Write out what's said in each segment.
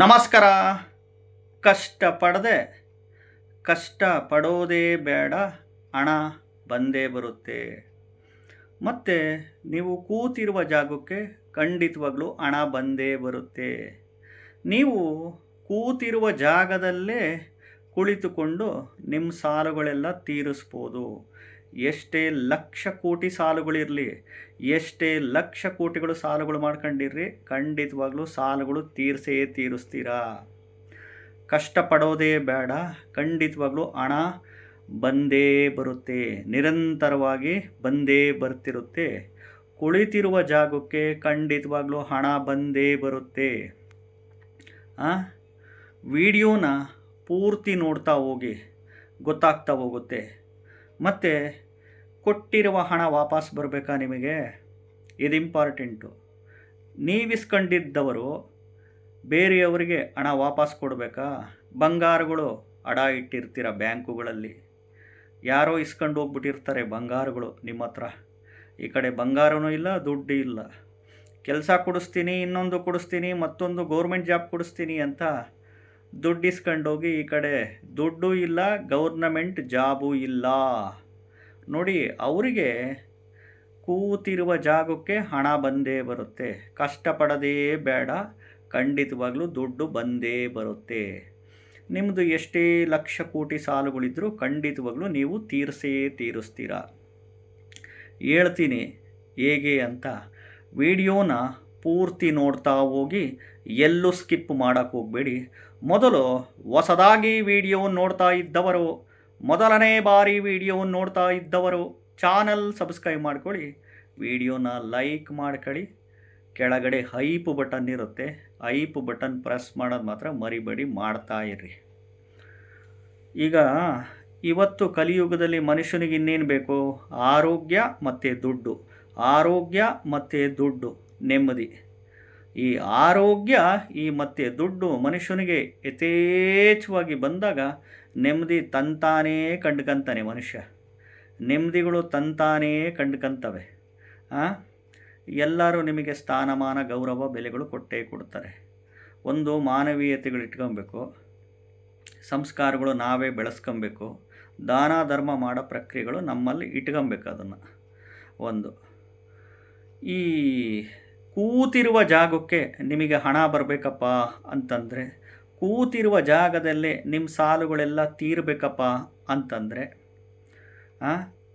ನಮಸ್ಕಾರ. ಕಷ್ಟಪಡದೆ ಕಷ್ಟಪಡೋದೇ ಬೇಡ, ಹಣ ಬಂದೇ ಬರುತ್ತೆ. ಮತ್ತು ನೀವು ಕೂತಿರುವ ಜಾಗಕ್ಕೆ ಖಂಡಿತವಾಗ್ಲೂ ಹಣ ಬಂದೇ ಬರುತ್ತೆ. ನೀವು ಕೂತಿರುವ ಜಾಗದಲ್ಲೇ ಕುಳಿತುಕೊಂಡು ನಿಮ್ಮ ಸಾಲಗಳೆಲ್ಲ ತೀರಿಸ್ಬೋದು. ಎಷ್ಟೇ ಲಕ್ಷ ಕೋಟಿ ಸಾಲುಗಳಿರಲಿ, ಎಷ್ಟೇ ಲಕ್ಷ ಕೋಟಿಗಳು ಸಾಲುಗಳು ಮಾಡ್ಕೊಂಡಿರ್ರಿ, ಖಂಡಿತವಾಗ್ಲೂ ಸಾಲುಗಳು ತೀರಿಸ್ತೀರಾ. ಕಷ್ಟಪಡೋದೇ ಬೇಡ, ಖಂಡಿತವಾಗ್ಲೂ ಹಣ ಬಂದೇ ಬರುತ್ತೆ, ನಿರಂತರವಾಗಿ ಬಂದೇ ಬರ್ತಿರುತ್ತೆ. ಕುಳಿತಿರುವ ಜಾಗಕ್ಕೆ ಖಂಡಿತವಾಗ್ಲೂ ಹಣ ಬಂದೇ ಬರುತ್ತೆ. ವಿಡಿಯೋನ ಪೂರ್ತಿ ನೋಡ್ತಾ ಹೋಗಿ, ಗೊತ್ತಾಗ್ತಾ ಹೋಗುತ್ತೆ. ಮತ್ತು ಕೊಟ್ಟಿರುವ ಹಣ ವಾಪಸ್ ಬರಬೇಕಾ ನಿಮಗೆ? ಇದು ಇಂಪಾರ್ಟೆಂಟು. ನೀವಿಸ್ಕೊಂಡಿದ್ದವರು ಬೇರೆಯವರಿಗೆ ಹಣ ವಾಪಸ್ ಕೊಡಬೇಕಾ? ಬಂಗಾರಗಳು ಅಡ ಇಟ್ಟಿರ್ತೀರ ಬ್ಯಾಂಕುಗಳಲ್ಲಿ, ಯಾರೋ ಇಸ್ಕೊಂಡು ಹೋಗ್ಬಿಟ್ಟಿರ್ತಾರೆ ಬಂಗಾರಗಳು ನಿಮ್ಮ ಹತ್ರ. ಈ ಕಡೆ ಬಂಗಾರನೂ ಇಲ್ಲ, ದುಡ್ಡು ಇಲ್ಲ. ಕೆಲಸ ಕೊಡಿಸ್ತೀನಿ, ಇನ್ನೊಂದು ಕೊಡಿಸ್ತೀನಿ, ಮತ್ತೊಂದು ಗೌರ್ಮೆಂಟ್ ಜಾಬ್ ಕೊಡಿಸ್ತೀನಿ ಅಂತ ದುಡ್ಡು ಇಸ್ಕೊಂಡೋಗಿ ಈ ಕಡೆ ದುಡ್ಡು ಇಲ್ಲ, ಗೌರ್ನಮೆಂಟ್ ಜಾಬು ಇಲ್ಲ. ನೋಡಿ, ಅವರಿಗೆ ಕೂತಿರುವ ಜಾಗಕ್ಕೆ ಹಣ ಬಂದೇ ಬರುತ್ತೆ. ಕಷ್ಟಪಡೋದೇ ಬೇಡ, ಖಂಡಿತವಾಗ್ಲೂ ದುಡ್ಡು ಬಂದೇ ಬರುತ್ತೆ. ನಿಮ್ಮದು ಎಷ್ಟೇ ಲಕ್ಷ ಕೋಟಿ ಸಾಲುಗಳಿದ್ರೂ ಖಂಡಿತವಾಗ್ಲೂ ನೀವು ತೀರಿಸ್ತೀರಾ. ಹೇಳ್ತೀನಿ ಹೇಗೆ ಅಂತ. ವಿಡಿಯೋನ ಪೂರ್ತಿ ನೋಡ್ತಾ ಹೋಗಿ, ಎಲ್ಲೂ ಸ್ಕಿಪ್ ಮಾಡೋಕ್ಕೆ ಹೋಗಬೇಡಿ. ಮೊದಲು ಹೊಸದಾಗಿ ವಿಡಿಯೋ ನೋಡ್ತಾ ಇದ್ದವರು, ಮೊದಲನೇ ಬಾರಿ ವಿಡಿಯೋ ನೋಡ್ತಾ ಇದ್ದವರು ಚಾನಲ್ ಸಬ್ಸ್ಕ್ರೈಬ್ ಮಾಡ್ಕೊಳ್ಳಿ, ವಿಡಿಯೋನ ಲೈಕ್ ಮಾಡ್ಕೊಳ್ಳಿ. ಕೆಳಗಡೆ ಹೈಪ್ ಬಟನ್ ಇರುತ್ತೆ, ಹೈಪ್ ಬಟನ್ ಪ್ರೆಸ್ ಮಾಡೋದು ಮಾತ್ರ ಮರಿಬೇಡಿ, ಮಾಡ್ತಾ ಇರ್ರಿ. ಈಗ ಇವತ್ತು ಕಲಿಯುಗದಲ್ಲಿ ಮನುಷ್ಯನಿಗೆ ಇನ್ನೇನು ಬೇಕು? ಆರೋಗ್ಯ ಮತ್ತು ದುಡ್ಡು, ಆರೋಗ್ಯ ಮತ್ತು ದುಡ್ಡು, ನೆಮ್ಮದಿ. ಈ ಆರೋಗ್ಯ ಮತ್ತು ದುಡ್ಡು ಮನುಷ್ಯನಿಗೆ ಯಥೇಚ್ಛವಾಗಿ ಬಂದಾಗ ನೆಮ್ಮದಿ ತಂತಾನೇ ಕಂಡ್ಕಂತಾನೆ ಮನುಷ್ಯ. ನೆಮ್ಮದಿಗಳು ತಂತಾನೇ ಕಂಡ್ಕಂತವೆ. ಎಲ್ಲರೂ ನಿಮಗೆ ಸ್ಥಾನಮಾನ, ಗೌರವ, ಬೆಲೆಗಳು ಕೊಟ್ಟೇ ಕೊಡ್ತಾರೆ. ಒಂದು ಮಾನವೀಯತೆಗಳು ಇಟ್ಕೊಬೇಕು, ಸಂಸ್ಕಾರಗಳು ನಾವೇ ಬೆಳೆಸ್ಕೊಬೇಕು, ದಾನ ಧರ್ಮ ಮಾಡೋ ಪ್ರಕ್ರಿಯೆಗಳು ನಮ್ಮಲ್ಲಿ ಇಟ್ಕೊಬೇಕು. ಅದನ್ನು ಒಂದು, ಈ ಕೂತಿರುವ ಜಾಗಕ್ಕೆ ನಿಮಗೆ ಹಣ ಬರಬೇಕಪ್ಪ ಅಂತಂದರೆ, ಕೂತಿರುವ ಜಾಗದಲ್ಲೇ ನಿಮ್ಮ ಸಾಲುಗಳೆಲ್ಲ ತೀರಬೇಕಪ್ಪ ಅಂತಂದರೆ,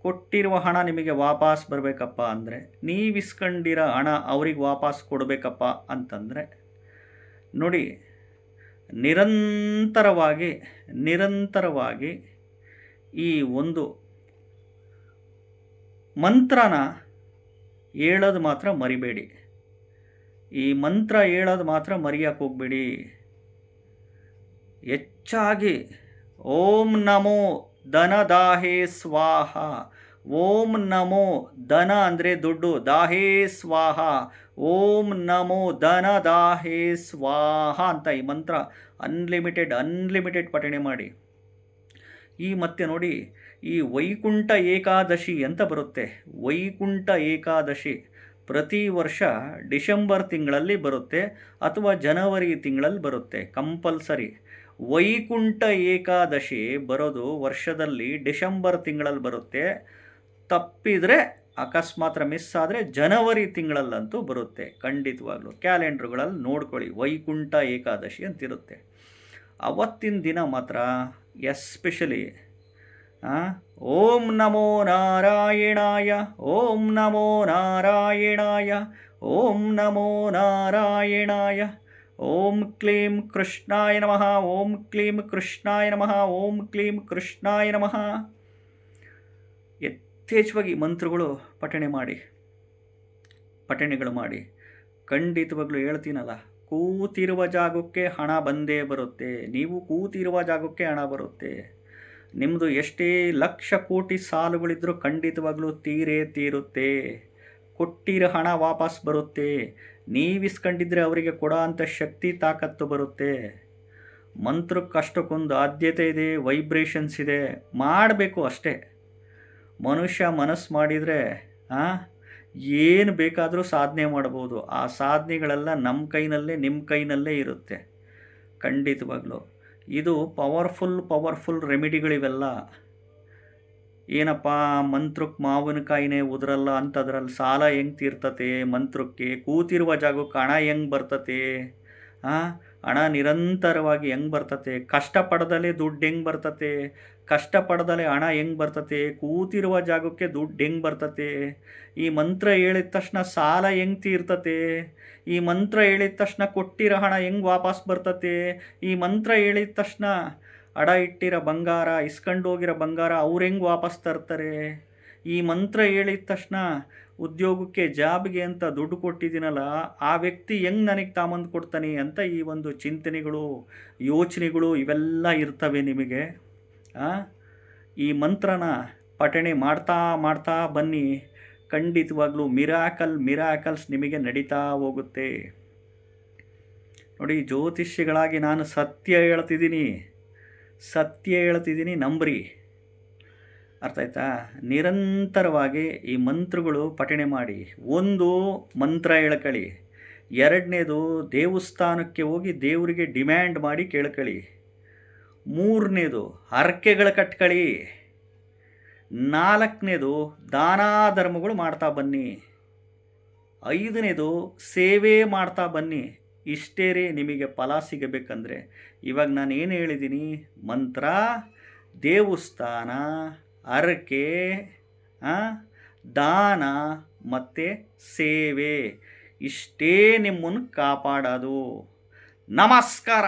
ಕೊಟ್ಟಿರುವ ಹಣ ನಿಮಗೆ ವಾಪಸ್ ಬರಬೇಕಪ್ಪ ಅಂದರೆ, ನೀವಿಸ್ಕೊಂಡಿರೋ ಹಣ ಅವ್ರಿಗೆ ವಾಪಸ್ ಕೊಡಬೇಕಪ್ಪ ಅಂತಂದರೆ, ನೋಡಿ, ನಿರಂತರವಾಗಿ ಈ ಒಂದು ಮಂತ್ರನ ಹೇಳೋದು ಮಾತ್ರ ಮರಿಬೇಡಿ. ಈ ಮಂತ್ರ ಹೇಳೋದು ಮಾತ್ರ ಮರೆಯೋಕ್ಕೆ ಹೋಗಬೇಡಿ. ಹೆಚ್ಚಾಗಿ ಓಂ ನಮೋ ಧನದಾಹೇ ಸ್ವಾಹ, ಓಂ ನಮೋ ಧನ ಅಂದರೆ ದುಡ್ಡು, ದಾಹೇ ಸ್ವಾಹ, ಓಂ ನಮೋ ಧನದಾಹೇ ಸ್ವಾಹ ಅಂತ ಈ ಮಂತ್ರ ಅನ್ಲಿಮಿಟೆಡ್ ಪಠಣೆ ಮಾಡಿ. ಈ ಮತ್ತೆ ನೋಡಿ, ಈ ವೈಕುಂಠ ಏಕಾದಶಿ ಅಂತ ಬರುತ್ತೆ. ವೈಕುಂಠ ಏಕಾದಶಿ ಪ್ರತಿ ವರ್ಷ ಡಿಸೆಂಬರ್ ತಿಂಗಳಲ್ಲಿ ಬರುತ್ತೆ, ಅಥವಾ ಜನವರಿ ತಿಂಗಳಲ್ಲಿ ಬರುತ್ತೆ ಕಂಪಲ್ಸರಿ. ವೈಕುಂಠ ಏಕಾದಶಿ ಬರೋದು ವರ್ಷದಲ್ಲಿ ಡಿಸೆಂಬರ್ ತಿಂಗಳಲ್ಲಿ ಬರುತ್ತೆ. ತಪ್ಪಿದರೆ ಅಕಸ್ಮಾತ್ ಮಿಸ್ ಆದರೆ ಜನವರಿ ತಿಂಗಳಲ್ಲಂತೂ ಬರುತ್ತೆ ಖಂಡಿತವಾಗ್ಲೂ. ಕ್ಯಾಲೆಂಡ್ರುಗಳಲ್ಲಿ ನೋಡ್ಕೊಳ್ಳಿ, ವೈಕುಂಠ ಏಕಾದಶಿ ಅಂತಿರುತ್ತೆ. ಅವತ್ತಿನ ದಿನ ಮಾತ್ರ ಎಸ್ಪೆಷಲಿ ಓಂ ನಮೋ ನಾರಾಯಣಾಯ, ಓಂ ನಮೋ ನಾರಾಯಣಾಯ, ಓಂ ನಮೋ ನಾರಾಯಣಾಯ, ಓಂ ಕ್ಲೀಂ ಕೃಷ್ಣಾಯ ನಮಃ, ಓಂ ಕ್ಲೀಂ ಕೃಷ್ಣಾಯ ನಮಃ, ಓಂ ಕ್ಲೀಂ ಕೃಷ್ಣಾಯ ನಮಃ. ಯಥೇಚ್ಛವಾಗಿ ಮಂತ್ರಗಳು ಪಠಣೆಗಳು ಮಾಡಿ. ಖಂಡಿತವಾಗ್ಲೂ ಹೇಳ್ತೀನಲ್ಲ, ಕೂತಿರುವ ಜಾಗಕ್ಕೆ ಹಣ ಬಂದೇ ಬರುತ್ತೆ. ನೀವು ಕೂತಿರುವ ಜಾಗಕ್ಕೆ ಹಣ ಬರುತ್ತೆ. ನಿಮ್ಮದು ಎಷ್ಟೇ ಲಕ್ಷ ಕೋಟಿ ಸಾಲುಗಳಿದ್ರೂ ಖಂಡಿತವಾಗ್ಲೂ ತೀರುತ್ತೆ. ಕೊಟ್ಟಿರೋ ಹಣ ವಾಪಸ್ ಬರುತ್ತೆ. ನೀವಿಸ್ಕೊಂಡಿದ್ರೆ ಅವರಿಗೆ ಕೊಡೋ ಅಂಥ ಶಕ್ತಿ, ತಾಕತ್ತು ಬರುತ್ತೆ. ಮಂತ್ರಕ್ಕೆ ಅಷ್ಟಕ್ಕೊಂದು ಆದ್ಯತೆ ಇದೆ, ವೈಬ್ರೇಷನ್ಸ್ ಇದೆ. ಮಾಡಬೇಕು ಅಷ್ಟೇ. ಮನುಷ್ಯ ಮನಸ್ಸು ಮಾಡಿದರೆ ಏನು ಬೇಕಾದರೂ ಸಾಧನೆ ಮಾಡ್ಬೋದು. ಆ ಸಾಧನೆಗಳೆಲ್ಲ ನಮ್ಮ ಕೈನಲ್ಲೇ, ನಿಮ್ಮ ಕೈನಲ್ಲೇ ಇರುತ್ತೆ. ಖಂಡಿತವಾಗ್ಲೂ ಇದು ಪವರ್ಫುಲ್ ರೆಮಿಡಿಗಳಿವೆಲ್ಲ. ಏನಪ್ಪ ಮಂತ್ರಕ್ಕೆ ಮಾವಿನಕಾಯಿನೇ ಉದುರಲ್ಲ ಅಂತದ್ರಲ್ಲಿ ಸಾಲ ಹೆಂಗೆ ತೀರ್ತತೆ, ಮಂತ್ರಕ್ಕೆ ಕೂತಿರುವ ಜಾಗಕ್ಕೆ ಹಣ ಹೆಂಗೆ ಬರ್ತತೆ, ಹಣ ನಿರಂತರವಾಗಿ ಹೆಂಗೆ ಬರ್ತತೆ, ಕಷ್ಟಪಡದಲೇ ದುಡ್ಡು ಹೆಂಗೆ ಬರ್ತತೆ, ಕಷ್ಟಪಡದಲೇ ಹಣ ಹೆಂಗೆ ಬರ್ತತೆ, ಕೂತಿರುವ ಜಾಗಕ್ಕೆ ದುಡ್ಡು ಹೆಂಗೆ ಬರ್ತತೆ, ಈ ಮಂತ್ರ ಹೇಳಿದ ತಕ್ಷಣ ಸಾಲ ಹೆಂಗೆ ತೀರ್ತತೆ, ಈ ಮಂತ್ರ ಹೇಳಿದ ತಕ್ಷಣ ಕೊಟ್ಟಿರೋ ಹಣ ಹೆಂಗೆ ವಾಪಸ್ ಬರ್ತತೆ, ಈ ಮಂತ್ರ ಹೇಳಿದ ತಕ್ಷಣ ಅಡ ಇಟ್ಟಿರೋ ಬಂಗಾರ, ಇಸ್ಕೊಂಡು ಹೋಗಿರೋ ಬಂಗಾರ ಅವ್ರು ಹೆಂಗೆ ವಾಪಸ್ ತರ್ತಾರೆ, ಈ ಮಂತ್ರ ಹೇಳಿದ ತಕ್ಷಣ ಉದ್ಯೋಗಕ್ಕೆ ಜಾಬ್ಗೆ ಅಂತ ದುಡ್ಡು ಕೊಟ್ಟಿದ್ದೀನಲ್ಲ ಆ ವ್ಯಕ್ತಿ ಹೆಂಗೆ ನನಗೆ ತಾಮಂದು ಕೊಡ್ತಾನೆ ಅಂತ ಈ ಒಂದು ಚಿಂತನೆಗಳು, ಯೋಚನೆಗಳು ಇವೆಲ್ಲ ಇರ್ತವೆ ನಿಮಗೆ. ಈ ಮಂತ್ರನ ಪಠಣೆ ಮಾಡ್ತಾ ಬನ್ನಿ. ಖಂಡಿತವಾಗ್ಲೂ ಮಿರಾಕಲ್ಸ್ ನಿಮಗೆ ನಡೀತಾ ಹೋಗುತ್ತೆ. ನೋಡಿ, ಜ್ಯೋತಿಷ್ಯಗಳಾಗಿ ನಾನು ಸತ್ಯ ಹೇಳ್ತಿದ್ದೀನಿ, ನಂಬ್ರಿ. ಅರ್ಥ ಆಯ್ತಾ? ನಿರಂತರವಾಗಿ ಈ ಮಂತ್ರಗಳು ಪಠಣೆ ಮಾಡಿ. ಒಂದು ಮಂತ್ರ ಹೇಳ್ಕೊಳ್ಳಿ, ಎರಡನೇದು ದೇವಸ್ಥಾನಕ್ಕೆ ಹೋಗಿ ದೇವರಿಗೆ ಡಿಮ್ಯಾಂಡ್ ಮಾಡಿ ಕೇಳ್ಕೊಳ್ಳಿ, ಮೂರನೇದು ಹರಕೆಗಳು ಕಟ್ಕೊಳ್ಳಿ, ನಾಲ್ಕನೇದು ದಾನ ಧರ್ಮಗಳು ಮಾಡ್ತಾ ಬನ್ನಿ, ಐದನೇದು ಸೇವೆ ಮಾಡ್ತಾ ಬನ್ನಿ. ಇಷ್ಟೇ ರೀ ನಿಮಗೆ ಫಲ ಸಿಗಬೇಕಂದ್ರೆ. ಇವಾಗ ನಾನು ಏನು ಹೇಳಿದ್ದೀನಿ, ಮಂತ್ರ, ದೇವಸ್ಥಾನ, ಹರಕೆ, ದಾನ ಮತ್ತು ಸೇವೆ, ಇಷ್ಟೇ ನಿಮ್ಮನ್ನು ಕಾಪಾಡೋದು. ನಮಸ್ಕಾರ.